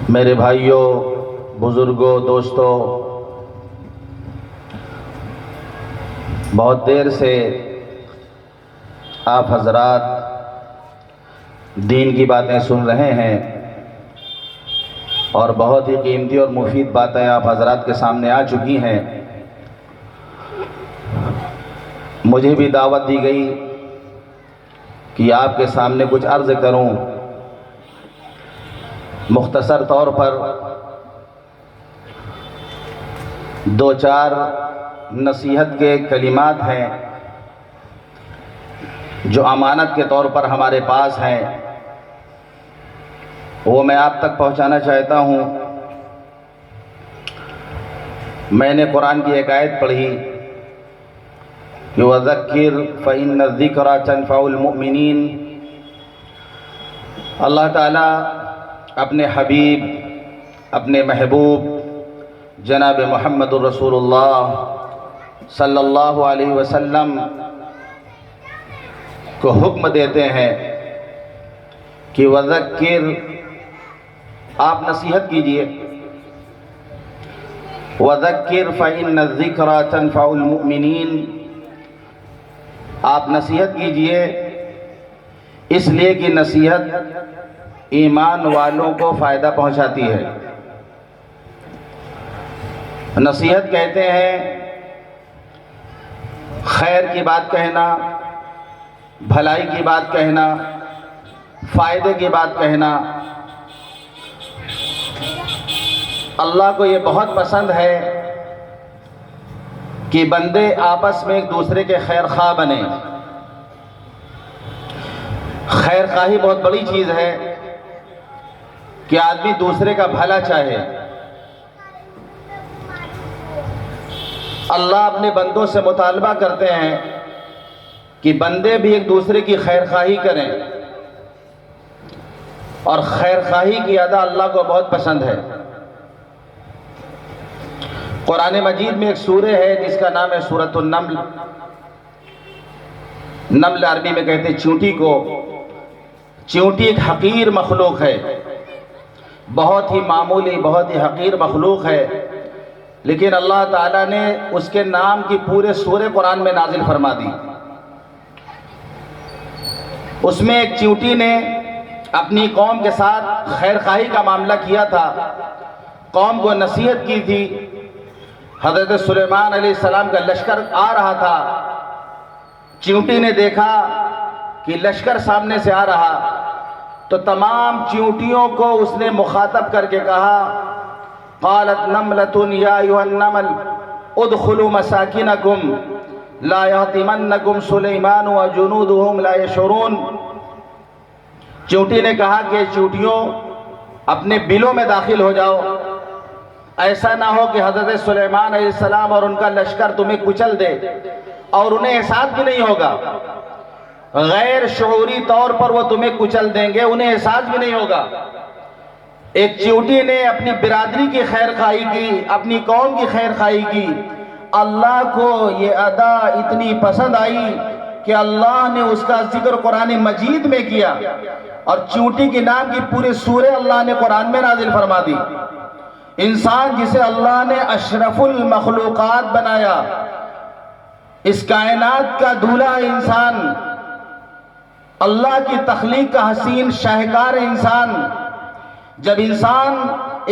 میرے بھائیوں، بزرگوں، دوستوں، بہت دیر سے آپ حضرات دین کی باتیں سن رہے ہیں اور بہت ہی قیمتی اور مفید باتیں آپ حضرات کے سامنے آ چکی ہیں۔ مجھے بھی دعوت دی گئی کہ آپ کے سامنے کچھ عرض کروں۔ مختصر طور پر دو چار نصیحت کے کلمات ہیں جو امانت کے طور پر ہمارے پاس ہیں، وہ میں آپ تک پہنچانا چاہتا ہوں۔ میں نے قرآن کی ایک آیت پڑھی کہ وَذَكِّرْ فَإِنَّ الذِّكْرَى تَنفَعُ الْمُؤْمِنِينَ۔ اللہ تعالیٰ اپنے حبیب، اپنے محبوب جناب محمد الرسول اللہ صلی اللہ علیہ وسلم کو حکم دیتے ہیں کہ وَذَكِّرْ، آپ نصیحت کیجئے۔ وَذَكِّرْ فَإِنَّ الذِّكْرَى تَنفَعُ الْمُؤْمِنِينَ، آپ نصیحت کیجئے اس لیے کہ نصیحت ایمان والوں کو فائدہ پہنچاتی ہے۔ نصیحت کہتے ہیں خیر کی بات کہنا، بھلائی کی بات کہنا، فائدے کی بات کہنا۔ اللہ کو یہ بہت پسند ہے کہ بندے آپس میں ایک دوسرے کے خیر خواہ بنیں۔ خیر خواہی بہت بڑی چیز ہے کہ آدمی دوسرے کا بھلا چاہے۔ اللہ اپنے بندوں سے مطالبہ کرتے ہیں کہ بندے بھی ایک دوسرے کی خیر خواہی کریں، اور خیر خواہی کی ادا اللہ کو بہت پسند ہے۔ قرآن مجید میں ایک سورہ ہے جس کا نام ہے سورۃ النمل۔ نمل عربی میں کہتے ہیں چونٹی کو۔ چونٹی ایک حقیر مخلوق ہے، بہت ہی معمولی، بہت ہی حقیر مخلوق ہے، لیکن اللہ تعالیٰ نے اس کے نام کی پورے سورہ قرآن میں نازل فرما دی۔ اس میں ایک چونٹی نے اپنی قوم کے ساتھ خیر خواہی کا معاملہ کیا تھا، قوم کو نصیحت کی تھی۔ حضرت سلیمان علیہ السلام کا لشکر آ رہا تھا، چونٹی نے دیکھا کہ لشکر سامنے سے آ رہا تو تمام چونٹیوں کو اس نے مخاطب کر کے کہا، قالت نملة یا ایھا النمل ادخلوا مساکنکم لا یحطمنکم سلیمان وجنودہ وهم لا یشعرون۔ چونٹی نے کہا کہ چونٹیوں اپنے بلوں میں داخل ہو جاؤ، ایسا نہ ہو کہ حضرت سلیمان علیہ السلام اور ان کا لشکر تمہیں کچل دے، اور انہیں احساس بھی نہیں ہوگا، غیر شعوری طور پر وہ تمہیں کچل دیں گے، انہیں احساس بھی نہیں ہوگا۔ ایک چونٹی نے اپنی برادری کی خیر خواہی کی، اپنی قوم کی خیر خواہی کی۔ اللہ کو یہ ادا اتنی پسند آئی کہ اللہ نے اس کا ذکر قرآن مجید میں کیا، اور چونٹی کے نام کی پورے سورہ اللہ نے قرآن میں نازل فرما دی۔ انسان جسے اللہ نے اشرف المخلوقات بنایا، اس کائنات کا دولہا انسان، اللہ کی تخلیق کا حسین شاہکار انسان، جب انسان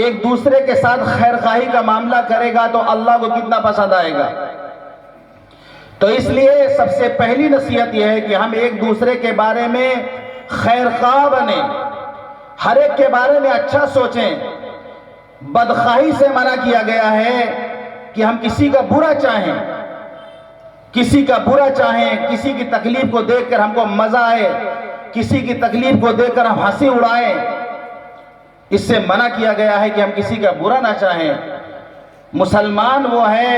ایک دوسرے کے ساتھ خیر خواہی کا معاملہ کرے گا تو اللہ کو کتنا پسند آئے گا۔ تو اس لیے سب سے پہلی نصیحت یہ ہے کہ ہم ایک دوسرے کے بارے میں خیر خواہ بنیں، ہر ایک کے بارے میں اچھا سوچیں۔ بدخواہی سے منع کیا گیا ہے کہ ہم کسی کا برا چاہیں، کسی کا برا چاہیں، کسی کی تکلیف کو دیکھ کر ہم کو مزہ آئے، کسی کی تکلیف کو دیکھ کر ہم ہنسی اڑائیں۔ اس سے منع کیا گیا ہے کہ ہم کسی کا برا نہ چاہیں۔ مسلمان وہ ہے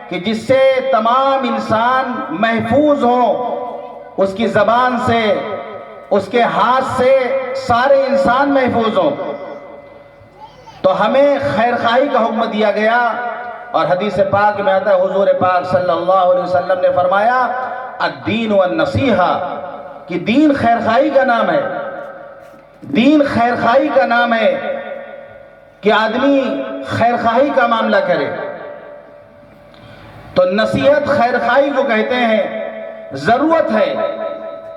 کہ جس سے تمام انسان محفوظ ہوں، اس کی زبان سے، اس کے ہاتھ سے سارے انسان محفوظ ہوں۔ تو ہمیں خیر خواہی کا حکم دیا گیا، اور حدیث پاک میں آتا ہے حضور پاک صلی اللہ علیہ وسلم نے فرمایا الدین والنصیحہ، کہ دین خیر خواہی کا نام ہے، دین خیر خواہی کا نام ہے۔ کہ آدمی خیر خواہی کا معاملہ کرے. تو نصیحت خیر خواہی کو کہتے ہیں. ضرورت ہے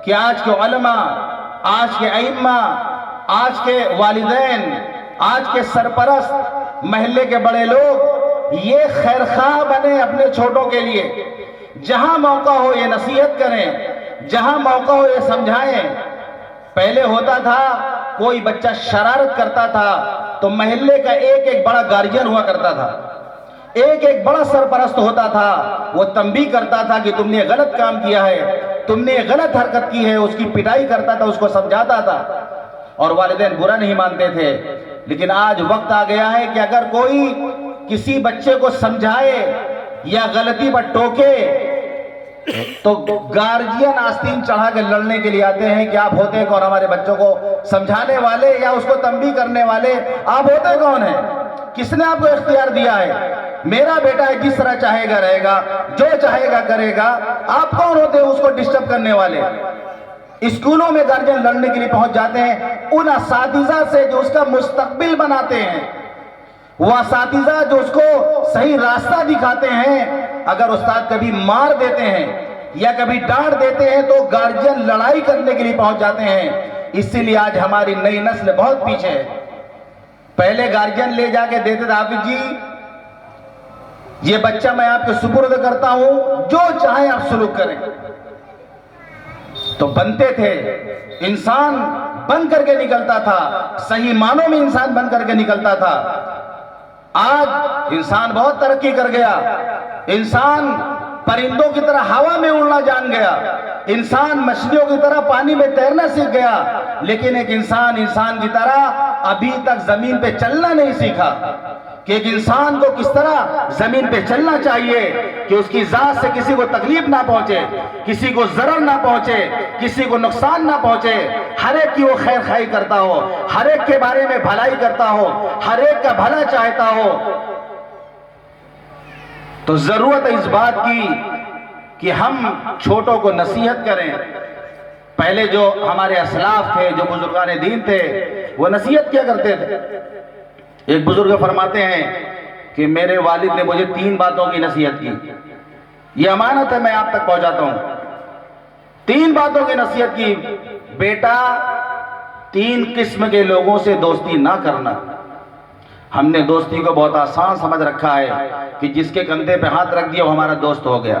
کہ آج کے علماء، آج کے ائمہ، آج کے والدین، آج کے سرپرست، محلے کے بڑے لوگ یہ خیر خواہ بنے اپنے چھوٹوں کے لیے. جہاں موقع ہو یہ نصیحت کریں، جہاں موقع ہو یہ سمجھائیں. پہلے ہوتا تھا کوئی بچہ شرارت کرتا تھا تو محلے کا ایک ایک بڑا گارجین ہوا کرتا تھا، ایک ایک بڑا سرپرست ہوتا تھا. وہ تنبیہ کرتا تھا کہ تم نے غلط کام کیا ہے، تم نے غلط حرکت کی ہے. اس کی پٹائی کرتا تھا، اس کو سمجھاتا تھا، اور والدین برا نہیں مانتے تھے. لیکن آج وقت آ گیا ہے کہ اگر کوئی کسی بچے کو سمجھائے یا غلطی پر ٹوکے تو گارجین آستین چڑھا کے لڑنے کے لیے آتے ہیں کہ آپ ہوتے کون؟ ہمارے بچوں کو سمجھانے والے یا اس کو تنبیہ کرنے والے آپ ہوتے کون ہیں؟ کس نے آپ کو اختیار دیا ہے؟ میرا بیٹا ہے، جس طرح چاہے گا رہے گا، جو چاہے گا کرے گا. آپ کون ہوتے ہیں اس کو ڈسٹرب کرنے والے؟ اسکولوں میں گارجین لڑنے کے لیے پہنچ جاتے ہیں ان اساتذہ سے جو اس کا مستقبل بناتے ہیں، وہ اساتذہ جو اس کو صحیح راستہ دکھاتے ہیں. اگر استاد کبھی مار دیتے ہیں یا کبھی ڈانٹ دیتے ہیں تو گارجین لڑائی کرنے کے لیے پہنچ جاتے ہیں. اسی لیے آج ہماری نئی نسل بہت پیچھے ہے. پہلے گارجین لے جا کے دیتے تھے، حافظ جی یہ بچہ میں آپ کے سپرد کرتا ہوں، جو چاہے آپ سلوک کریں. تو بنتے تھے، انسان بن کر کے نکلتا تھا، صحیح معنوں میں انسان بن کر کے نکلتا تھا. آج انسان بہت ترقی کر گیا، انسان پرندوں کی طرح ہوا میں اڑنا جان گیا، انسان مچھلیوں کی طرح پانی میں تیرنا سیکھ گیا. لیکن ایک انسان کی طرح ابھی تک زمین پہ چلنا نہیں سیکھا کہ ایک انسان کو کس طرح زمین پہ چلنا چاہیے کہ اس کی ذات سے کسی کو تکلیف نہ پہنچے، کسی کو ضرر نہ پہنچے، کسی کو نقصان نہ پہنچے. ہر ایک کی وہ خیر خواہی کرتا ہو، ہر ایک کے بارے میں بھلائی کرتا ہو، ہر ایک کا بھلا چاہتا ہو. تو ضرورت ہے اس بات کی کہ ہم چھوٹوں کو نصیحت کریں. پہلے جو ہمارے اسلاف تھے، جو بزرگان دین تھے، وہ نصیحت کیا کرتے تھے. ایک بزرگ فرماتے ہیں کہ میرے والد نے مجھے 3 باتوں کی نصیحت کی. یہ امانت ہے، میں آپ تک پہنچاتا ہوں. 3 باتوں کی نصیحت کی. بیٹا 3 قسم کے لوگوں سے دوستی نہ کرنا. ہم نے دوستی کو بہت آسان سمجھ رکھا ہے کہ جس کے کندھے پہ ہاتھ رکھ دیا وہ ہمارا دوست ہو گیا.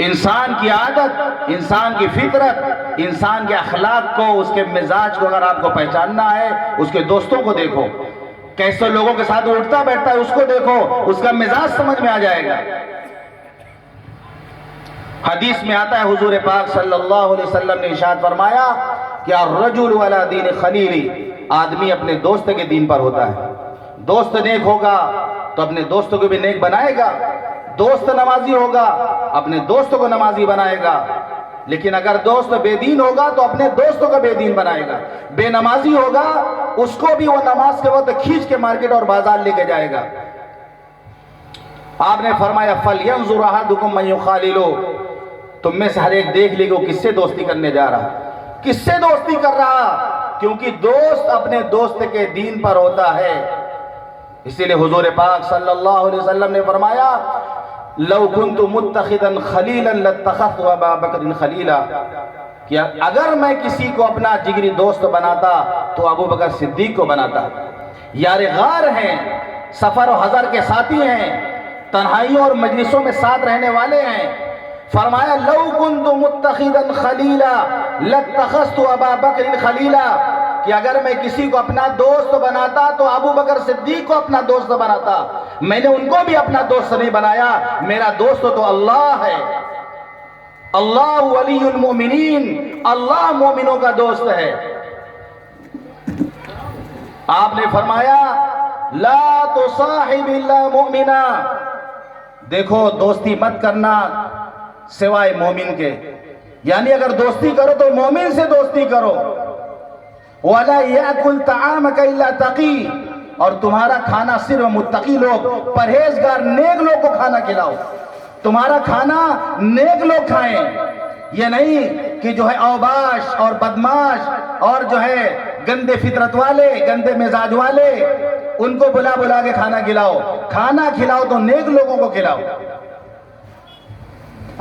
انسان کی عادت، انسان کی فطرت، انسان کے اخلاق کو، اس کے مزاج کو اگر آپ کو پہچاننا ہے، اس کے دوستوں کو دیکھو. کیسے لوگوں کے ساتھ اٹھتا بیٹھتا ہے اس کو دیکھو، اس کا مزاج سمجھ میں آ جائے گا. حدیث میں آتا ہے حضور پاک صلی اللہ علیہ وسلم نے ارشاد فرمایا کہ الرجل علی دین خلیلی، آدمی اپنے دوست کے دین پر ہوتا ہے. دوست نیک ہوگا تو اپنے دوستوں کو بھی نیک بنائے گا. دوست نمازی ہوگا اپنے دوستوں کو نمازی بنائے گا. لیکن اگر دوست بے دین ہوگا تو اپنے دوستوں کو بے دین بنائے گا. بے نمازی ہوگا اس کو بھی وہ نماز کے وقت کھینچ کے مارکیٹ اور بازار لے کے جائے گا. آپ نے فرمایا فَلْيَنْظُرْ أَحَدُكُمْ مَنْ يُخَالِلُ، تم میں سے ہر ایک دیکھ لے گا کس سے دوستی کرنے جا رہا، کس سے دوستی کر رہا. کیونکہ دوست اپنے دوست کے دین پر ہوتا ہے. اسی لیے حضور پاک صلی اللہ علیہ وسلم نے فرمایا لو كنت متخذا خلیلا لاتخذت ابا بکر خلیلا، کہ اگر میں کسی کو اپنا جگری دوست بناتا تو ابو بکر صدیق کو بناتا. یار غار ہیں، سفر و حضر کے ساتھی ہیں، تنہائیوں اور مجلسوں میں ساتھ رہنے والے ہیں. فرمایا لو كنت متخذا خلیلا لاتخذت ابا بکر خلیلا، کہ اگر میں کسی کو اپنا دوست بناتا تو ابو بکر صدیق کو اپنا دوست بناتا. میں نے ان کو بھی اپنا دوست نہیں بنایا. میرا دوست تو اللہ ہے. اللہ ولی المؤمنین، اللہ مومنوں کا دوست ہے. آپ نے فرمایا لا تصاحب الا مؤمنا، دیکھو دوستی مت کرنا سوائے مومن کے. یعنی اگر دوستی کرو تو مومن سے دوستی کرو. وَلَا يَأْكُلْ طَعَامَكَ إِلَّا تَقِي، اور تمہارا کھانا صرف متقی لوگ، پرہیزگار نیک لوگ کو کھانا کھلاؤ. تمہارا کھانا نیک لوگ کھائیں. یہ نہیں کہ جو ہے اوباش اور بدماش اور جو ہے گندے فطرت والے، گندے مزاج والے، ان کو بلا بلا کے کھانا کھلاؤ. کھانا کھلاؤ تو نیک لوگوں کو کھلاؤ.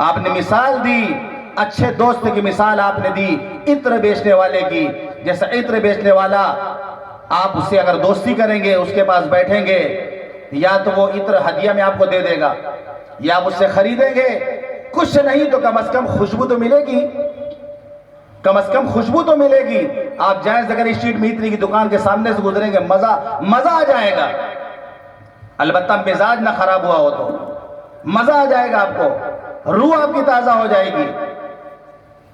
آپ نے مثال دی، اچھے دوست کی مثال آپ نے دی عطر بیچنے والے کی. جیسا عطر بیچنے والا، آپ اس سے اگر دوستی کریں گے، اس کے پاس بیٹھیں گے، یا تو وہ عطر ہدیہ میں آپ کو دے دے گا، یا آپ اس سے خریدیں گے. کچھ نہیں تو کم از کم خوشبو تو ملے گی، کم از کم خوشبو تو ملے گی. آپ جائیں اگر اسٹریٹ میں عطر کی دکان کے سامنے سے گزریں گے، مزہ آ جائے گا. البتہ مزاج نہ خراب ہوا ہو تو مزہ آ جائے گا آپ کو، روح آپ کی تازہ ہو جائے گی.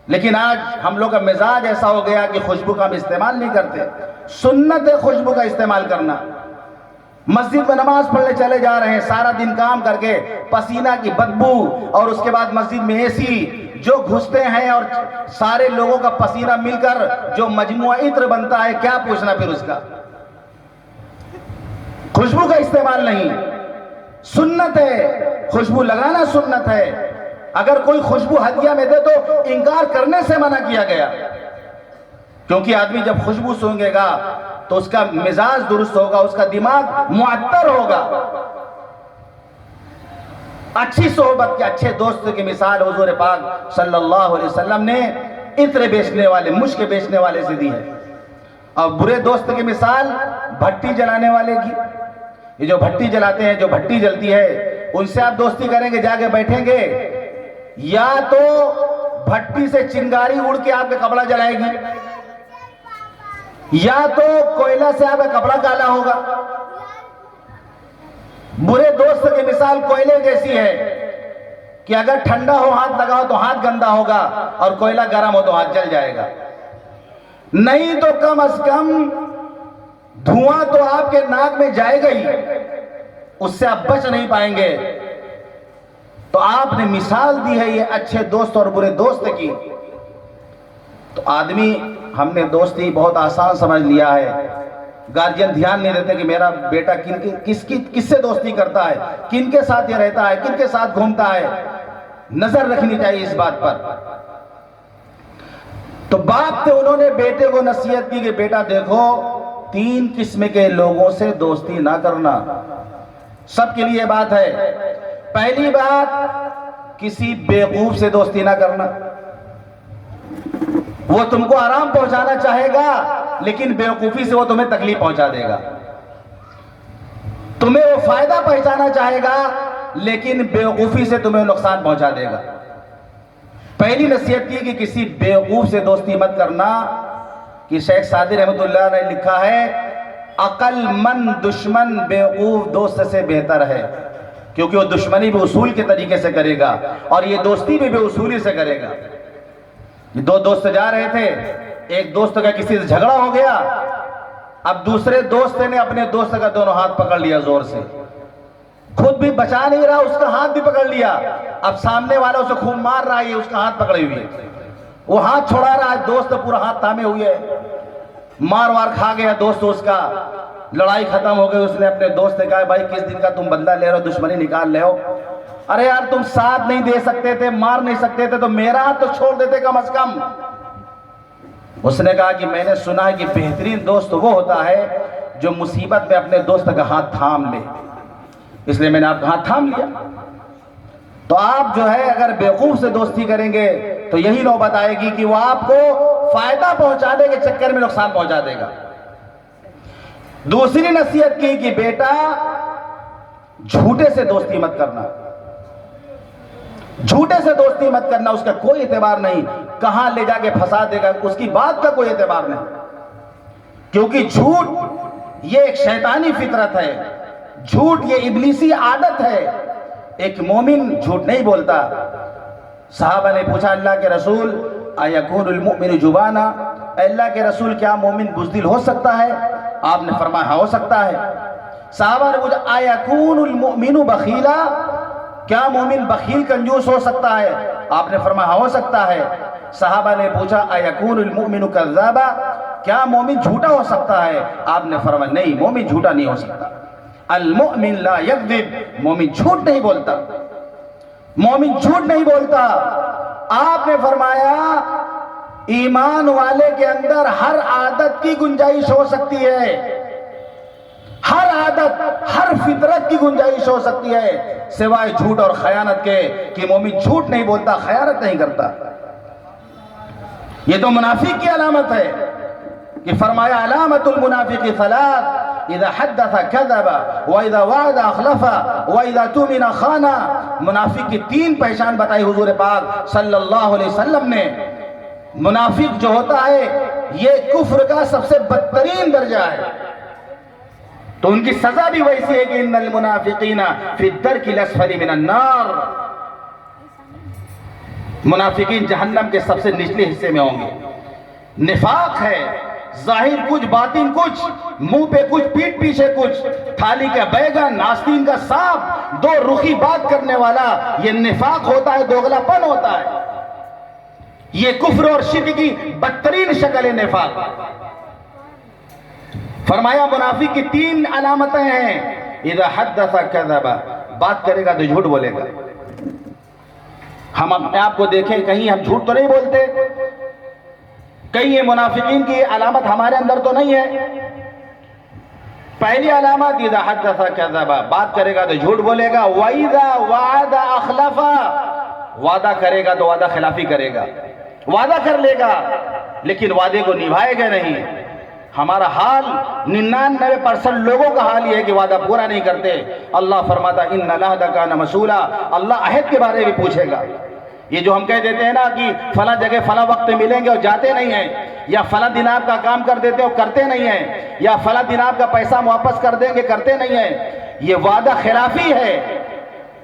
لیکن آج ہم لوگ کا مزاج ایسا ہو گیا کہ خوشبو کا ہم استعمال نہیں کرتے. سنت ہے خوشبو کا استعمال کرنا. مسجد میں نماز پڑھنے چلے جا رہے ہیں، سارا دن کام کر کے پسینہ کی بدبو، اور اس کے بعد مسجد میں اے سی جو گھستے ہیں، اور سارے لوگوں کا پسینہ مل کر جو مجموعہ عطر بنتا ہے، کیا پوچھنا پھر اس کا. خوشبو کا استعمال نہیں. سنت ہے خوشبو لگانا، سنت ہے. اگر کوئی خوشبو ہدیہ میں دے تو انکار کرنے سے منع کیا گیا، کیونکہ آدمی جب خوشبو سونگے گا تو اس کا مزاج درست ہوگا، اس کا دماغ معطر ہوگا. اچھی صحبت کے، اچھے دوست کی مثال حضور پاک صلی اللہ علیہ وسلم نے عطر بیچنے والے، مشک بیچنے والے سے دی ہے. اور برے دوست کی مثال بھٹی جلانے والے کی. یہ جو بھٹی جلاتے ہیں، جو بھٹی جلتی ہے، ان سے آپ دوستی کریں گے، جا کے بیٹھیں گے، یا تو بھٹی سے چنگاری اڑ کے آپ کا کپڑا جلائے گی، یا تو کوئلہ سے آپ کا کپڑا کالا ہوگا. برے دوست کی مثال کوئلے جیسی ہے کہ اگر ٹھنڈا ہو ہاتھ لگاؤ تو ہاتھ گندا ہوگا، اور کوئلہ گرم ہو تو ہاتھ جل جائے گا. نہیں تو کم از کم دھواں تو آپ کے ناک میں جائے گا ہی، اس سے آپ بچ نہیں پائیں گے. تو آپ نے مثال دی ہے یہ اچھے دوست اور برے دوست کی. تو آدمی، ہم نے دوستی بہت آسان سمجھ لیا ہے. گارجین دھیان نہیں دیتے کہ میرا بیٹا کس سے دوستی کرتا ہے، کن کے ساتھ یہ رہتا ہے، کن کے ساتھ گھومتا ہے. نظر رکھنی چاہیے اس بات پر. تو باپ تھے، انہوں نے بیٹے کو نصیحت کی کہ بیٹا دیکھو، 3 قسم کے لوگوں سے دوستی نہ کرنا. سب کے لیے بات ہے. پہلی بات، کسی بیوقوف سے دوستی نہ کرنا. وہ تم کو آرام پہنچانا چاہے گا، لیکن بیوقوفی سے وہ تمہیں تکلیف پہنچا دے گا. تمہیں وہ فائدہ پہنچانا چاہے گا، لیکن بیوقوفی سے تمہیں نقصان پہنچا دے گا. پہلی نصیحت کی کہ کسی بیوقوف سے دوستی مت کرنا. کہ شیخ سعدی رحمۃ اللہ نے لکھا ہے، عقل مند دشمن بیوقوف دوست سے بہتر ہے. کیونکہ وہ دشمنی بھی اصول کے طریقے سے کرے گا، اور یہ دوستی بھی بے اصولی سے کرے گا. یہ 2 دوست جا رہے تھے، ایک دوست کا کسی سے جھگڑا ہو گیا. اب دوسرے دوست نے اپنے دوست کا دونوں ہاتھ پکڑ لیا زور سے، خود بھی بچا نہیں رہا، اس کا ہاتھ بھی پکڑ لیا. اب سامنے والا اسے خون مار رہا ہے، یہ اس کا ہاتھ پکڑے ہوئے، وہ ہاتھ چھوڑا رہا ہے، دوست پورا ہاتھ تھامے ہوئے. مار وار کھا گیا دوست اس کا. لڑائی ختم ہو گئی. اس نے اپنے دوست سے کہا، بھائی کس دن کا تم بدلہ لے رہے ہو، دشمنی نکال لے ہو. ارے یار تم ساتھ نہیں دے سکتے تھے، مار نہیں سکتے تھے، تو میرا ہاتھ تو چھوڑ دیتے کم از کم. اس نے کہا کہ میں نے سنا ہے کہ بہترین دوست وہ ہوتا ہے جو مصیبت میں اپنے دوست کا ہاتھ تھام لے، اس لیے میں نے آپ کا ہاتھ تھام لیا. تو آپ جو ہے اگر بیوقوف سے دوستی کریں گے تو یہی نوبت آئے گی کہ وہ آپ کو فائدہ پہنچانے کے چکر میں نقصان پہنچا دے گا. دوسری نصیحت کی کہ بیٹا جھوٹے سے دوستی مت کرنا. جھوٹے سے دوستی مت کرنا، اس کا کوئی اعتبار نہیں. کہاں لے جا کے پھنسا دے گا، اس کی بات کا کوئی اعتبار نہیں. کیونکہ جھوٹ یہ ایک شیطانی فطرت ہے، جھوٹ یہ ابلیسی عادت ہے. ایک مومن جھوٹ نہیں بولتا. صحابہ نے پوچھا، اللہ کے رسول ایکون المؤمن جبانا، اے اللہ کے رسول کیا مومن بزدل ہو سکتا ہے؟ آپ نے فرمایا ہاں ہو سکتا ہے. صحابہ نے پوچھا، ایکون المؤمن بخیلا، کیا مومن بخیل کنجوس ہو سکتا ہے؟ آپ نے فرمایا ہاں ہو سکتا ہے. صحابہ نے پوچھا، ایکون المؤمن کذابا، کیا مومن جھوٹا ہو سکتا ہے؟ آپ نے فرمایا نہیں، مومن جھوٹا نہیں ہو سکتا. المؤمن لا یکذب، مومن جھوٹ نہیں بولتا. مومن جھوٹ نہیں بولتا. آپ نے فرمایا ایمان والے کے اندر ہر عادت کی گنجائش ہو سکتی ہے، ہر عادت، ہر فطرت کی گنجائش ہو سکتی ہے، سوائے جھوٹ اور خیانت کے کہ مومن جھوٹ نہیں بولتا، خیانت نہیں کرتا۔ یہ تو منافق کی علامت ہے کہ فرمایا علامت المنافق ثلاث اذا حدث كذب واذا وعد اخلف واذا اؤتمن خان۔ منافق کی تین پہچان بتائی حضور پاک صلی اللہ علیہ وسلم نے۔ منافق جو ہوتا ہے یہ کفر کا سب سے بدترین درجہ ہے، تو ان کی سزا بھی ویسی ہے کہ ان المنافقین فی الدرک الاسفل من النار، منافقین جہنم کے سب سے نچلے حصے میں ہوں گے۔ نفاق ہے ظاہر کچھ باطن کچھ، منہ پہ کچھ پیٹ پیچھے کچھ، تھالی کا بیگن آستین کا سانپ، دو رخی بات کرنے والا، یہ نفاق ہوتا ہے، دوغلا پن ہوتا ہے، یہ کفر اور شرک کی بدترین شکل ہے نفاق۔ فرمایا منافق کی تین علامتیں ہیں، اذا حدث کذب، بات کرے گا تو جھوٹ بولے گا۔ ہم اپنے آپ کو دیکھیں کہیں ہم جھوٹ تو نہیں بولتے، کہیں یہ منافقین کی علامت ہمارے اندر تو نہیں ہے۔ پہلی علامت اذا حدث کذب، بات کرے گا تو جھوٹ بولے گا، وَإِذَا وَعَدَ أَخْلَفَ، وعدہ کرے گا تو وعدہ خلافی کرے گا، وعدہ کر لے گا لیکن وعدے کو نبھائے گا نہیں۔ ہمارا حال 99% لوگوں کا حال یہ ہے کہ وعدہ پورا نہیں کرتے۔ اللہ فرماتا ان العہد کان مسئولا، اللہ عہد کے بارے میں پوچھے گا۔ یہ جو ہم کہہ دیتے ہیں نا کہ فلاں جگہ فلاں وقت ملیں گے اور جاتے نہیں ہیں، یا فلاں دن آپ کا کام کر دیتے اور کرتے نہیں ہیں، یا فلاں دن آپ کا پیسہ واپس کر دیں گے کرتے نہیں ہیں، یہ وعدہ خلافی ہے،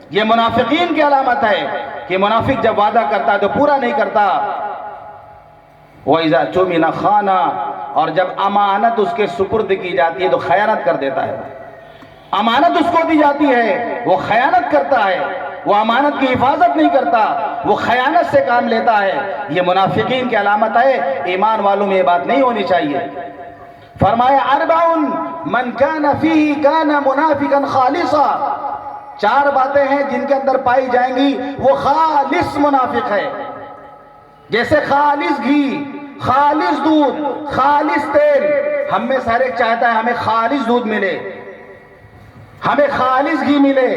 یہ منافقین کی علامت ہے کہ منافق جب وعدہ کرتا ہے تو پورا نہیں کرتا۔ وَإِذَا اؤْتُمِنَ خَانَ، اور جب امانت اس کے سپرد کی جاتی ہے تو خیانت کر دیتا ہے۔ امانت اس کو دی جاتی ہے وہ خیانت کرتا ہے، وہ امانت کی حفاظت نہیں کرتا، وہ خیانت سے کام لیتا ہے۔ یہ منافقین کی علامت ہے، ایمان والوں میں یہ بات نہیں ہونی چاہیے۔ فرمایا اربع من کان فیہ کان منافقا خالصا، چار باتیں ہیں جن کے اندر پائی جائیں گی وہ خالص منافق ہے۔ جیسے خالص گھی، خالص دودھ، خالص تیل، ہم میں سے ہر ایک چاہتا ہے ہمیں خالص دودھ ملے، ہمیں خالص گھی ملے،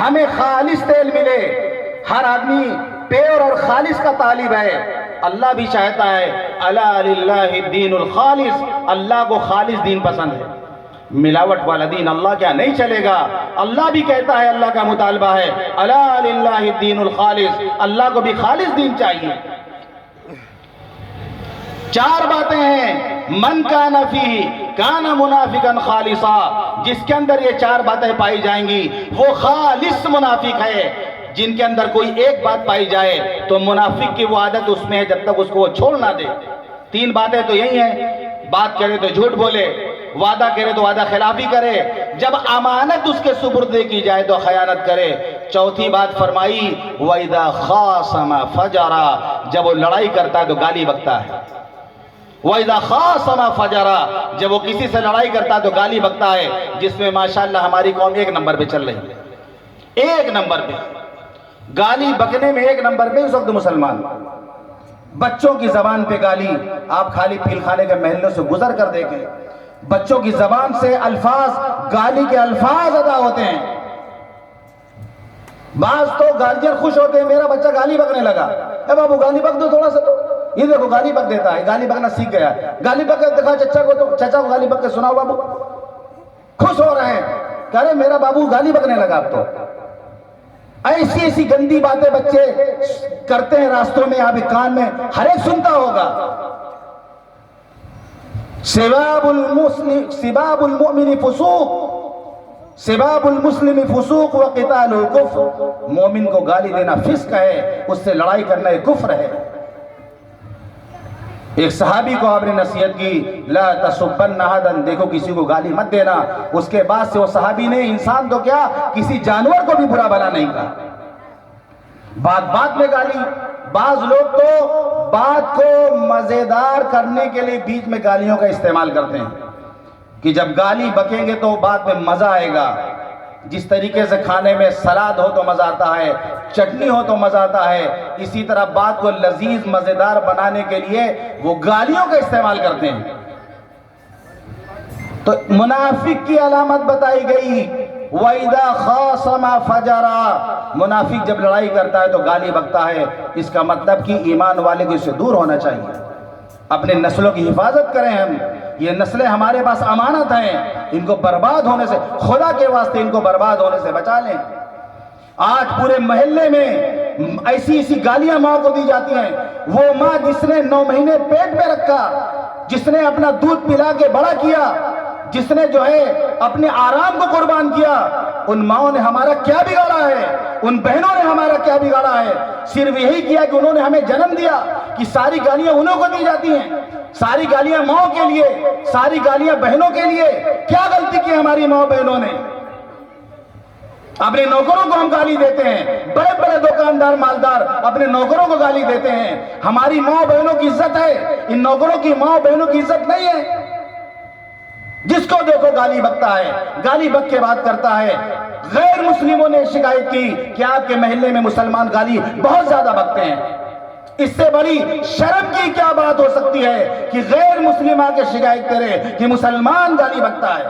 ہمیں خالص تیل ملے، ہر آدمی پیور اور خالص کا طالب ہے۔ اللہ بھی چاہتا ہے الا للہ الدین الخالص، اللہ کو خالص دین پسند ہے، ملاوٹ والا دین اللہ کیا نہیں چلے گا۔ اللہ بھی کہتا ہے، اللہ کا مطالبہ ہے الا للہ الدین الخالص، اللہ کو بھی خالص دین چاہیے۔ چار باتیں ہیں، من کان فیہ کان منافقا خالصا، جس کے اندر یہ چار باتیں پائی جائیں گی وہ خالص منافق ہے۔ جن کے اندر کوئی ایک بات پائی جائے تو منافق کی وہ عادت اس میں ہے جب تک اس کو وہ چھوڑ نہ دے۔ تین باتیں تو یہی ہیں، بات کرے تو جھوٹ بولے، وعدہ کرے تو وعدہ خلافی کرے، جب امانت اس کے سپرد کی جائے تو خیانت کرے۔ چوتھی بات فرمائی وَإِذَا خَاصَمَ فَجَرَ، جب وہ لڑائی کرتا ہے تو گالی بکتا ہے۔ وَإِذَا خَاصَمَ فَجَرَ، جب وہ کسی سے لڑائی کرتا ہے تو گالی بکتا ہے، جس میں ماشاءاللہ ہماری قوم ایک نمبر پہ چل رہی ہے، ایک نمبر پہ گالی بکنے میں ایک نمبر پہ اس وقت مسلمان۔ بچوں کی زبان پہ گالی، آپ خالی پھیل خانے کے محلوں سے گزر کر دیکھیں، بچوں کی زبان سے الفاظ، گالی کے الفاظ ادا ہوتے ہیں۔ بعض تو گارجین خوش ہوتے ہیں میرا بچہ گالی بکنے لگا، اے بابو گالی بک دو تھوڑا سا، تو یہ دیکھو گالی بک دیتا ہے، گالی بکنا سیکھ گیا، گالی بک کے دکھا چچا کو، تو چچا کو گالی بک کے سناؤ، بابو خوش ہو رہے ہیں، کہہ رہے میرا بابو گالی بکنے لگا۔ اب تو ایسی ایسی گندی باتیں بچے کرتے ہیں راستوں میں، آپ کان میں ہر ایک سنتا ہوگا۔ سباب المؤمن فسوق، سباب المسلم فسوق وقتالہ کفر، مومن کو گالی دینا فسق ہے، اس سے لڑائی کرنا ایک کفر ہے۔ ایک صحابی کو آپ نے نصیحت کی لا تسبن احدا، دیکھو کسی کو گالی مت دینا۔ اس کے بعد سے وہ صحابی نے انسان تو کیا کسی جانور کو بھی برا بھلا نہیں کہا۔ بات بات میں گالی، بعض لوگ تو بات کو مزیدار کرنے کے لیے بیچ میں گالیوں کا استعمال کرتے ہیں کہ جب گالی بکیں گے تو بات میں مزہ آئے گا، جس طریقے سے کھانے میں سلاد ہو تو مزہ آتا ہے، چٹنی ہو تو مزہ آتا ہے، اسی طرح بات کو لذیذ مزیدار بنانے کے لیے وہ گالیوں کا استعمال کرتے ہیں۔ تو منافق کی علامت بتائی گئی، وَإِذَا خَاصَمَ فَجَرَ، منافق جب لڑائی کرتا ہے تو گالی بکتا ہے۔ اس کا مطلب کہ ایمان والے کو اس سے دور ہونا چاہیے۔ اپنے نسلوں کی حفاظت کریں ہم، یہ نسلیں ہمارے پاس امانت ہیں، ان کو برباد ہونے سے، خدا کے واسطے ان کو برباد ہونے سے بچا لیں۔ آج پورے محلے میں ایسی گالیاں ماں کو دی جاتی ہیں، وہ ماں جس نے 9 مہینے پیٹ میں رکھا، جس نے اپنا دودھ پلا کے بڑا کیا، جس نے جو ہے اپنے آرام کو قربان کیا، ان ماؤں نے ہمارا کیا بگاڑا ہے، ان بہنوں نے ہمارا کیا بگاڑا ہے؟ صرف یہی کیا کہ انہوں نے ہمیں جنم دیا، کہ ساری گالیاں انہوں کو دی جاتی ہیں، ساری گالیاں ماؤں کے لیے، ساری گالیاں بہنوں کے لیے۔ کیا غلطی کی ہماری ماؤں بہنوں نے؟ اپنے نوکروں کو ہم گالی دیتے ہیں، بڑے بڑے دکاندار مالدار اپنے نوکروں کو گالی دیتے ہیں۔ ہماری ماں بہنوں کی عزت ہے، ان نوکروں کی ماں بہنوں کی عزت نہیں ہے۔ جس کو دیکھو گالی بکتا ہے، گالی بک کے بات کرتا ہے۔ غیر مسلموں نے شکایت کی کہ آپ کے محلے میں مسلمان گالی بہت زیادہ بکتے ہیں۔ اس سے بڑی شرم کی کیا بات ہو سکتی ہے کہ غیر مسلم آ کے شکایت کرے کہ مسلمان گالی بکتا ہے؟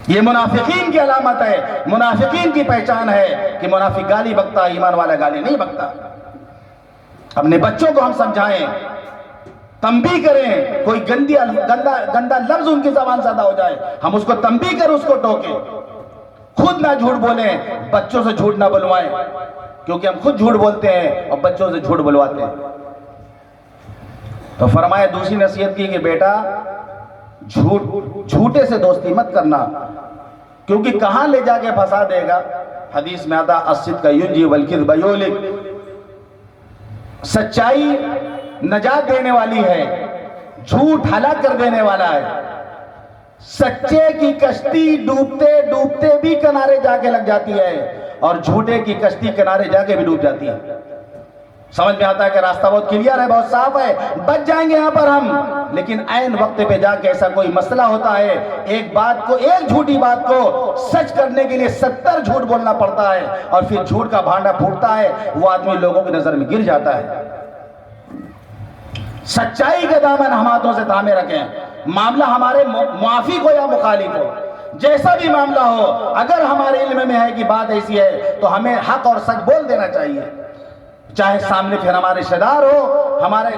یہ منافقین کی علامت ہے، منافقین کی پہچان ہے کہ منافق گالی بکتا ہے، ایمان والا گالی نہیں بکتا۔ اپنے بچوں کو ہم سمجھائیں، تنبیہ کریں، کوئی گندا لفظ ان کی زبان سے ادا ہو جائے ہم اس کو تنبیہ کریں، اس کو ٹوکیں۔ خود نہ جھوٹ بولیں، بچوں سے جھوٹ نہ بلوائیں، کیونکہ ہم خود جھوٹ بولتے ہیں اور بچوں سے جھوٹ بلواتے ہیں۔ تو فرمایا دوسری نصیحت کی کہ بیٹا جھوٹے سے دوستی مت کرنا، کیونکہ کہاں لے جا کے پھنسا دے گا۔ حدیث میں آتا الصدق ینجی والکذب یہلک، سچائی نجات دینے والی ہے، جھوٹ ہلاک کر دینے والا ہے۔ سچے کی کشتی ڈوبتے ڈوبتے بھی کنارے جا کے لگ جاتی ہے، اور جھوٹے کی کشتی کنارے جا کے بھی ڈوب جاتی ہے۔ سمجھ میں آتا ہے کہ راستہ بہت کلیئر ہے، بہت صاف ہے، بچ جائیں گے یہاں پر ہم، لیکن عین وقت پہ جا کے ایسا کوئی مسئلہ ہوتا ہے، ایک جھوٹی بات کو سچ کرنے کے لیے 70 جھوٹ بولنا پڑتا ہے، اور پھر جھوٹ کا بھانڈا پھوٹتا ہے، وہ آدمی لوگوں کی نظر میں گر جاتا ہے۔ سچائی کے دامن ہم ہاتھوں سے تھامے رکھیں، معاملہ ہمارے موافق ہو یا مخالف ہو، جیسا بھی معاملہ ہو، اگر ہمارے علم میں ہے کہ بات ایسی ہے تو ہمیں حق اور سچ بول دینا چاہیے، چاہے سامنے پھر ہمارے رشتہ دار ہو، ہمارے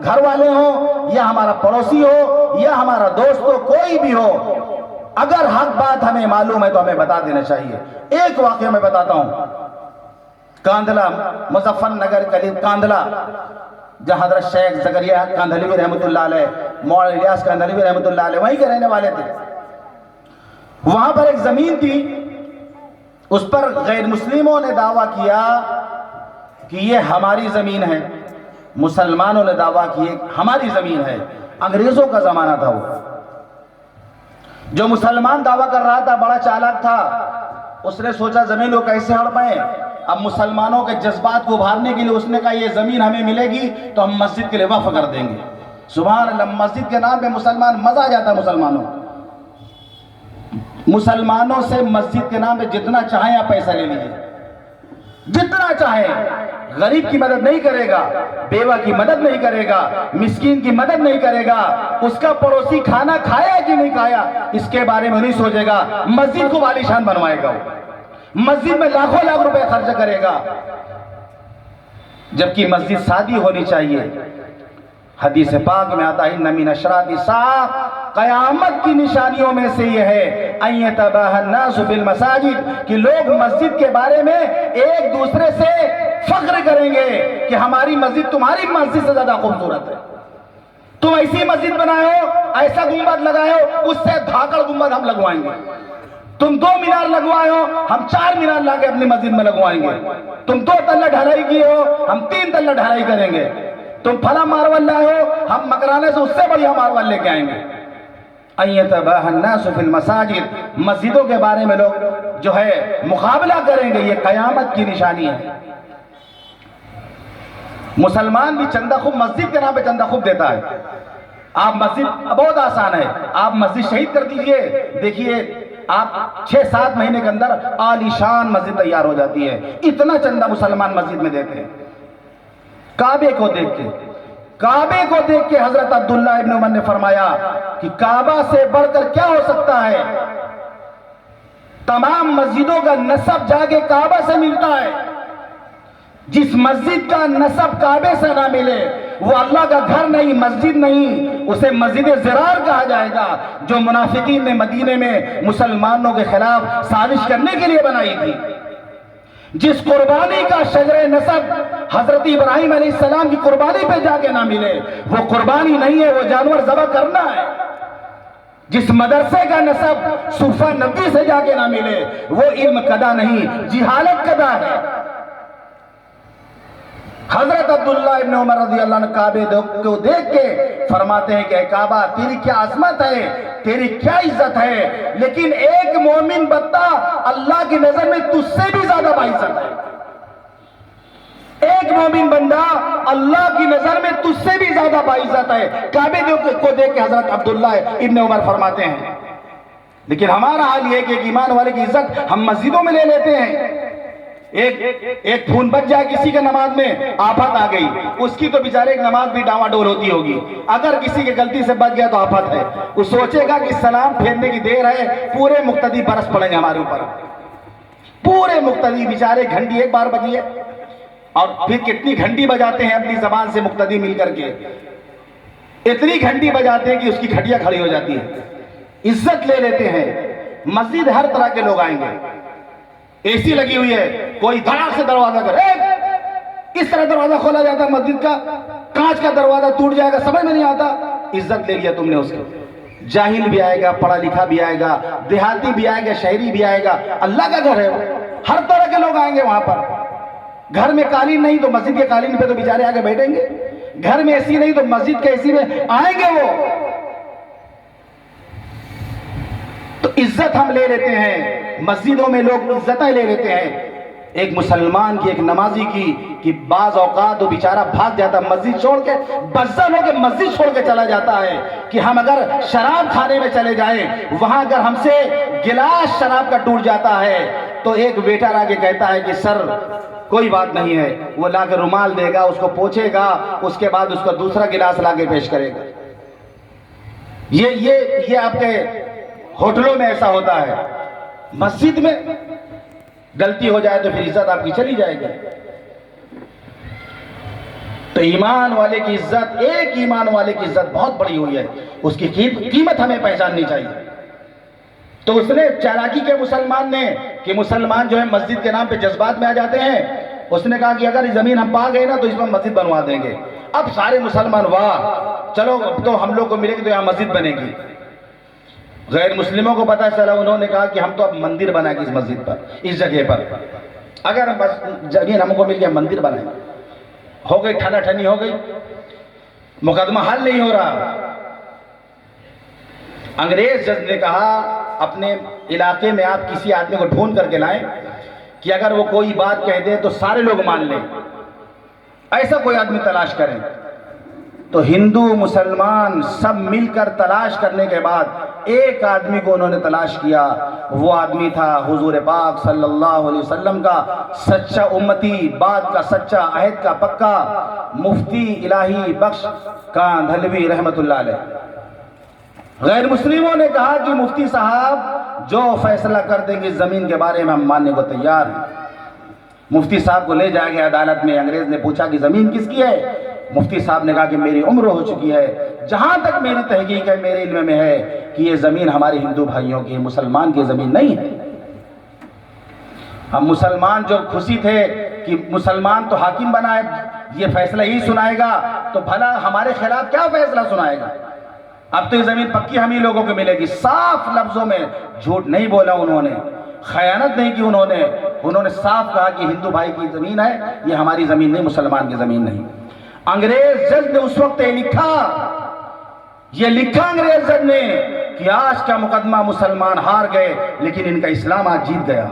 گھر والے ہوں، یا ہمارا پڑوسی ہو، یا ہمارا دوست ہو، کوئی بھی ہو، اگر حق بات ہمیں معلوم ہے تو ہمیں بتا دینا چاہیے۔ ایک واقعہ میں بتاتا ہوں، کاندھلا، مظفر نگر قریب کاندھلا، جہاں حضرت شیخ زکریا کاندھلوی رحمۃ اللہ علیہ، مولانا الیاس کاندھلوی رحمۃ اللہ علیہ وہیں کے رہنے والے تھے۔ وہاں پر ایک زمین تھی، اس پر غیر مسلموں نے دعویٰ کیا کہ یہ ہماری زمین ہے، مسلمانوں نے دعویٰ کیے ہماری زمین ہے۔ انگریزوں کا زمانہ تھا، وہ جو مسلمان دعویٰ کر رہا تھا بڑا چالاک تھا، اس نے سوچا زمین کو کیسے ہڑپائیں۔ اب مسلمانوں کے جذبات کو ابھارنے کے لیے اس نے کہا یہ زمین ہمیں ملے گی تو ہم مسجد کے لیے وقف کر دیں گے۔ سبحان اللہ، مسجد کے نام پہ مسلمان، مزہ آ جاتا ہے مسلمانوں سے مسجد کے نام پہ جتنا چاہیں آپ پیسہ لے لیجیے، جتنا چاہیں۔ غریب کی مدد نہیں کرے گا، بیوہ کی مدد نہیں کرے گا، مسکین کی مدد نہیں کرے گا، اس کا پڑوسی کھانا کھایا کہ نہیں کھایا اس کے بارے میں نہیں سوچے گا، مسجد کو عالیشان بنوائے گا، مسجد میں لاکھوں لاکھ روپے خرچ کرے گا، جبکہ مسجد سادی ہونی چاہیے۔ حدیث پاک میں آتا ہے ان من اشراط الساعہ، قیامت کی نشانیوں میں سے یہ ہے ان یتباہی الناس فی المساجد، کہ لوگ مسجد کے بارے میں ایک دوسرے سے فخر کریں گے کہ ہماری مسجد تمہاری مسجد سے زیادہ خوبصورت ہے، تم ایسی مسجد بنائے ہو، ایسا گنبد لگائے ہو، اس سے دھاکڑ گنبد ہم لگوائیں گے، تم 2 مینار لگوائے ہو، ہم 4 مینار لا کے اپنی مسجد میں لگوائیں گے، تم 2 تلہ ڈھلائی کیے ہو، ہم 3 تلہ ڈھلائی کریں گے، تم پھلا مارول لائے ہو، ہم مکرانے سے اس سے بڑھیا مارول لے کے آئیں گے۔ ان یتباہی الناس فی المساجد، مسجدوں کے بارے میں لوگ جو ہے مقابلہ کریں گے، یہ قیامت کی نشانی ہے۔ مسلمان بھی چندہ خوب مسجد کے نام پہ چندہ خوب دیتا ہے۔ آپ مسجد بہت آسان ہے، آپ مسجد شہید کر دیجئے، دیکھیے آپ 6-7 مہینے کے اندر عالیشان مسجد تیار ہو جاتی ہے. اتنا چندہ مسلمان مسجد میں دیتے ہیں. کعبے کو دیکھ کے حضرت عبداللہ ابن عمر نے فرمایا کہ کعبہ سے بڑھ کر کیا ہو سکتا ہے. تمام مسجدوں کا نسب جا کے کعبہ سے ملتا ہے. جس مسجد کا نسب کعبے سے نہ ملے وہ اللہ کا گھر نہیں، مسجد نہیں، اسے مسجد ضرار کہا جائے گا، جو منافقین نے مدینے میں مسلمانوں کے خلاف سازش کرنے کے لیے بنائی تھی. جس قربانی کا شجر نسب حضرت ابراہیم علیہ السلام کی قربانی پہ جا کے نہ ملے وہ قربانی نہیں ہے، وہ جانور ذبح کرنا ہے. جس مدرسے کا نسب صوفہ نبی سے جا کے نہ ملے وہ علم کدا نہیں، جہالت کدا ہے. حضرت عبداللہ ابن عمر رضی اللہ عنہ کعبے کو دیکھ کے فرماتے ہیں کہ اے کعبہ تیری کیا عظمت ہے، تیری کیا عزت ہے، لیکن ایک مومن بندہ اللہ کی نظر میں تجھ سے بھی زیادہ باعزت ہے. ایک مومن بندہ اللہ کی نظر میں تجھ سے بھی زیادہ باعزت ہے. کعبے کو دیکھ کے حضرت عبداللہ ابن عمر فرماتے ہیں. لیکن ہمارا حال یہ کہ ایک ایمان والے کی عزت ہم مسجدوں میں لے لیتے ہیں. ایک خون بچ جائے کسی کے نماز میں، آفت آ گئی، اس کی تو بیچارے ایک نماز بھی ڈاواں ڈول ہوتی ہوگی. اگر کسی کے غلطی سے بچ گیا تو آفت ہے. وہ سوچے گا کہ سلام پھیرنے کی دیر ہے، پورے مقتدی برس پڑیں گے ہمارے اوپر. پورے مقتدی بیچارے گھنٹی ایک بار بجی ہے اور پھر کتنی گھنٹی بجاتے ہیں اپنی زبان سے مقتدی مل کر کے. اتنی گھنٹی بجاتے ہیں کہ اس کی کھڑیاں کھڑی ہو جاتی ہے. عزت لے لیتے ہیں. مسجد ہر طرح کے لوگ آئیں گے. اے سی لگی ہوئی ہے، کوئی دھڑاک سے دروازہ کرے، اس طرح دروازہ کھولا جاتا ہے مسجد کا، کانچ کا دروازہ ٹوٹ جائے گا، سمجھ میں نہیں آتا. عزت لے لیا تم نے اس کی. جاہل بھی آئے گا، پڑھا لکھا بھی آئے گا، دیہاتی بھی آئے گا، شہری بھی آئے گا. اللہ کا گھر ہے وہ، ہر طرح کے لوگ آئیں گے وہاں پر. گھر میں قالین نہیں تو مسجد کے قالین پہ تو بیچارے آگے بیٹھیں گے. گھر میں اے سی نہیں تو مسجد کے اے سی میں آئیں گے وہ. تو عزت ہم لے لیتے ہیں. مسجدوں میں لوگ عزتیں لے لیتے ہیں. ایک مسلمان کی، ایک نمازی کی کہ بعض اوقات وہ بیچارہ بھاگ جاتا مسجد چھوڑ کے، بزدل ہو کے مسجد چھوڑ کے چلا جاتا ہے کہ ہم اگر شراب کھانے میں چلے جائیں، وہاں اگر ہم سے گلاس شراب کا ٹوٹ جاتا ہے تو ایک ویٹر آگے کہتا ہے کہ سر کوئی بات نہیں ہے، وہ لا کے رومال دے گا، اس کو پوچھے گا، اس کے بعد اس کو دوسرا گلاس لا کے پیش کرے گا. یہ آپ کے ہوٹلوں میں ایسا ہوتا ہے. مسجد میں غلطی ہو جائے تو پھر عزت آپ کی چلی جائے گی. تو ایمان والے کی عزت، ایک ایمان والے کی عزت بہت بڑی ہوئی ہے. اس کی قیمت ہمیں پہچاننی چاہیے. تو اس نے چالاکی کے مسلمان نے کہ مسلمان جو ہے مسجد کے نام پہ جذبات میں آ جاتے ہیں. اس نے کہا کہ اگر زمین ہم پا گئے نا تو اس میں مسجد بنوا دیں گے. اب سارے مسلمان واہ چلو اب تو ہم لوگ کو ملے گی تو یہاں مسجد بنے گی. غیر مسلموں کو پتا چلا، انہوں نے کہا کہ ہم تو اب مندر بنائیں گے اس مسجد پر، اس جگہ پر. اگر زمین ہم کو مل گیا مندر بنائیں. ہو گئی ٹھنا ٹھنی ہو گئی، مقدمہ حل نہیں ہو رہا. انگریز جج نے کہا اپنے علاقے میں آپ کسی آدمی کو ڈھونڈ کر کے لائیں کہ اگر وہ کوئی بات کہہ دے تو سارے لوگ مان لیں. ایسا کوئی آدمی تلاش کریں. تو ہندو مسلمان سب مل کر تلاش کرنے کے بعد ایک آدمی کو انہوں نے تلاش کیا. وہ آدمی تھا حضور پاک صلی اللہ علیہ وسلم کا سچا امتی، بات کا سچا، عہد کا پکا، مفتی الہی بخش کاندھلوی رحمت اللہ علیہ. غیر مسلموں نے کہا کہ مفتی صاحب جو فیصلہ کر دیں گے زمین کے بارے میں ہم ماننے کو تیار ہیں. مفتی صاحب کو لے جایا گیا عدالت میں. انگریز نے پوچھا کہ زمین کس کی ہے؟ مفتی صاحب نے کہا کہ میری عمر ہو چکی ہے، جہاں تک میری تحقیق ہے، میرے علم میں ہے کہ یہ زمین ہمارے ہندو بھائیوں کی، مسلمان کی زمین نہیں ہے. ہم مسلمان جو خوشی تھے کہ مسلمان تو حاکم بنا ہے، یہ فیصلہ ہی سنائے گا، تو بھلا ہمارے خلاف کیا فیصلہ سنائے گا؟ اب تو یہ زمین پکی ہم ہی لوگوں کو ملے گی. صاف لفظوں میں جھوٹ نہیں بولا انہوں نے، خیانت نہیں کی انہوں نے صاف کہا کہ ہندو بھائی کی زمین ہے، یہ ہماری زمین نہیں، مسلمان کی زمین نہیں. انگریز جج نے اس وقت یہ لکھا انگریز جج نے کہ آج کا مقدمہ مسلمان ہار گئے لیکن ان کا اسلام آج جیت گیا.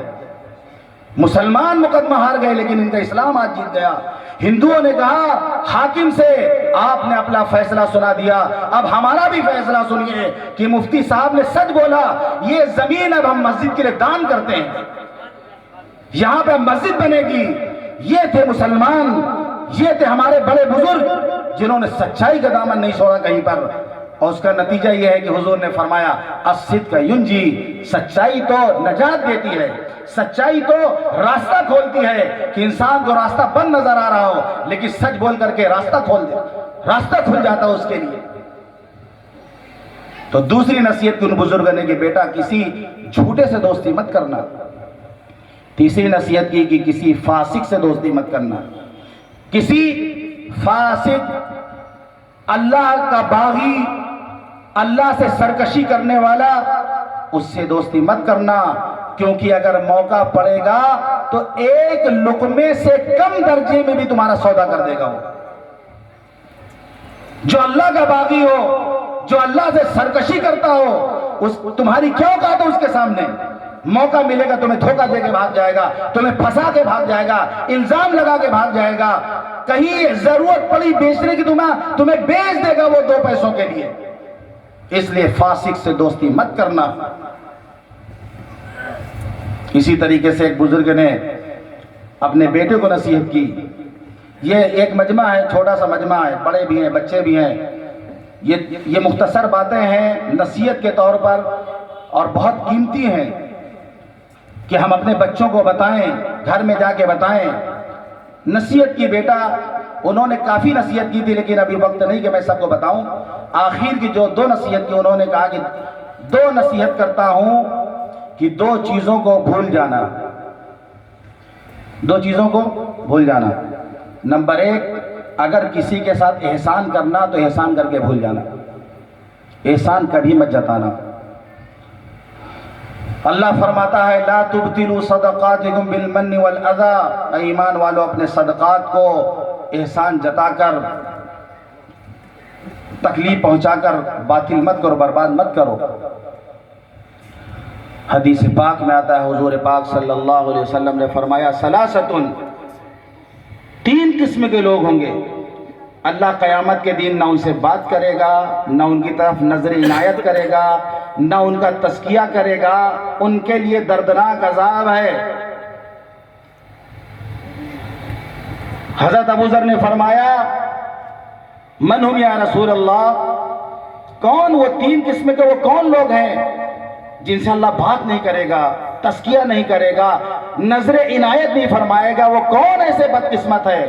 مسلمان مقدمہ ہار گئے لیکن ان کا اسلام آج جیت گیا۔ ہندوؤں نے کہا حاکم سے آپ نے اپنا فیصلہ سنا دیا، اب ہمارا بھی فیصلہ سنیے کہ مفتی صاحب نے سچ بولا، یہ زمین اب ہم مسجد کے لیے دان کرتے ہیں، یہاں پہ مسجد بنے گی۔ یہ تھے مسلمان، یہ تھے ہمارے بڑے بزرگ جنہوں نے سچائی کا دامن نہیں چھوڑا کہیں پر، اور اس کا نتیجہ یہ ہے کہ حضور نے فرمایا الصدق ینجی، سچائی تو نجات دیتی ہے، سچائی تو راستہ کھولتی ہے کہ انسان کو راستہ بند نظر آ رہا ہو لیکن سچ بول کر کے راستہ کھول دے، راستہ کھل جاتا ہے اس کے لیے۔ تو دوسری نصیحت کی ان بزرگوں نے کہ بیٹا کسی جھوٹے سے دوستی مت کرنا۔ تیسری نصیحت کی کہ کسی فاسق سے دوستی مت کرنا، کسی فاسق، اللہ کا باغی، اللہ سے سرکشی کرنے والا، اس سے دوستی مت کرنا، کیونکہ اگر موقع پڑے گا تو ایک لقمے سے کم درجے میں بھی تمہارا سودا کر دے گا وہ۔ جو اللہ کا باغی ہو، جو اللہ سے سرکشی کرتا ہو، تمہاری کیا اوقات ہے اس کے سامنے؟ موقع ملے گا تمہیں دھوکہ دے کے بھاگ جائے گا، تمہیں پھنسا کے بھاگ جائے گا، الزام لگا کے بھاگ جائے گا، کہیں ضرورت پڑی بیچنے کی تمہیں بیچ دے گا وہ 2 پیسوں کے لیے۔ اس لیے فاسق سے دوستی مت کرنا۔ اسی طریقے سے ایک بزرگ نے اپنے بیٹے کو نصیحت کی، یہ ایک مجمع ہے، چھوٹا سا مجمع ہے، بڑے بھی ہیں بچے بھی ہیں، یہ مختصر باتیں ہیں نصیحت کے طور پر اور بہت قیمتی ہیں کہ ہم اپنے بچوں کو بتائیں، گھر میں جا کے بتائیں۔ نصیحت کی بیٹا، انہوں نے کافی نصیحت کی تھی لیکن ابھی وقت نہیں کہ میں سب کو بتاؤں۔ آخر کی جو 2 نصیحت کی انہوں نے کہا کہ 2 نصیحت کرتا ہوں کہ 2 چیزوں کو بھول جانا، 2 چیزوں کو بھول جانا۔ نمبر 1، اگر کسی کے ساتھ احسان کرنا تو احسان کر کے بھول جانا، احسان کبھی مت جتانا۔ اللہ فرماتا ہے لا تبطلوا صدقاتکم بالمن والاذى، اے ایمان والو اپنے صدقات کو احسان جتا کر، تکلیف پہنچا کر باطل مت کرو، برباد مت کرو۔ حدیث پاک میں آتا ہے حضور پاک صلی اللہ علیہ وسلم نے فرمایا ثلاثۃ، 3 قسم کے لوگ ہوں گے، اللہ قیامت کے دن نہ ان سے بات کرے گا، نہ ان کی طرف نظر عنایت کرے گا، نہ ان کا تزکیہ کرے گا، ان کے لیے دردناک عذاب ہے۔ حضرت ابو ذر نے فرمایا من ہم یا رسول اللہ، کون وہ 3 قسم کے وہ کون لوگ ہیں جن سے اللہ بات نہیں کرے گا، تزکیہ نہیں کرے گا، نظر عنایت نہیں فرمائے گا، وہ کون ایسے بدقسمت ہے؟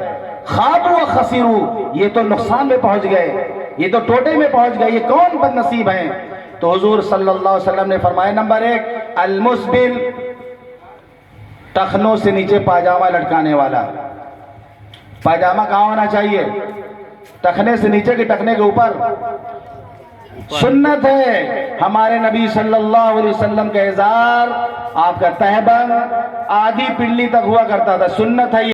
خابوا و خسروا، یہ تو نقصان میں پہنچ گئے، یہ تو ٹوٹے میں پہنچ گئے، یہ کون بد نصیب ہیں؟ تو حضور صلی اللہ علیہ وسلم نے فرمایا نمبر 1 المسبل، ٹخنوں سے نیچے پاجامہ لٹکانے والا۔ پاجامہ کہاں ہونا چاہیے؟ ٹخنے سے نیچے کے ٹخنے کے اوپر۔ سنت ہے ہمارے نبی صلی اللہ علیہ وسلم کا ازار، آپ کا تہبند آدھی پنڈلی تک ہوا کرتا تھا، سنت ہے۔